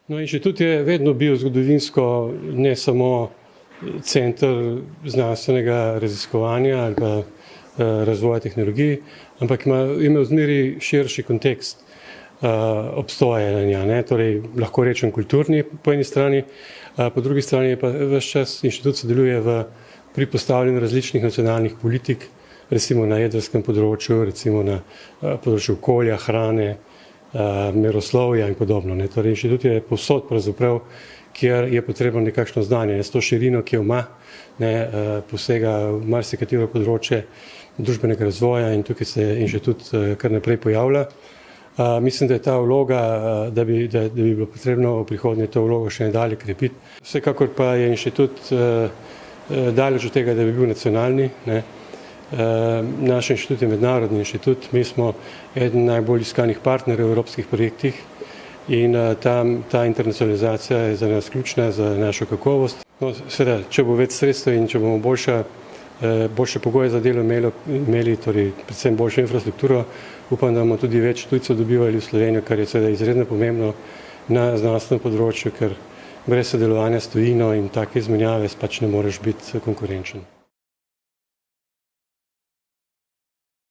No, inštitut je vedno bil zgodovinsko ne samo center znanstvenega raziskovanja ali pa razvoja tehnologij, ampak ima zmeri širši kontekst obstojanja, torej lahko rečem kulturni po eni strani, po drugi strani pa ves čas inštitut sodeluje pri postavljanju različnih nacionalnih politik, recimo na jedrskem področju, recimo na področju okolja, hrane, meroslovja in podobno. Torej inštitut je povsod pravzaprav, kjer je potrebno nekakšno znanje, s to širino, ki jo ima, posega v marsikatero področje družbenega razvoja in tukaj se inštitut kar naprej pojavlja. Mislim, da je ta vloga, da bi bilo potrebno v prihodnje to vlogo še nadalje krepiti. Vsekakor pa je inštitut daleč od tega, da bi bil nacionalni. Naš inštitut je mednarodni inštitut, mi smo eden najbolj iskanih partnerjev v evropskih projektih in ta internacionalizacija je za nas ključna, za našo kakovost. No, seveda, če bo več sredstev in če bomo boljše pogoje za delo imeli, torej predvsem boljšo infrastrukturo, upam, da bomo tudi več tujcev dobivali v Slovenijo, kar je seveda izredno pomembno na znanstvenem področju, ker brez sodelovanja s tujino in take izmenjave pač ne moreš biti konkurenčen.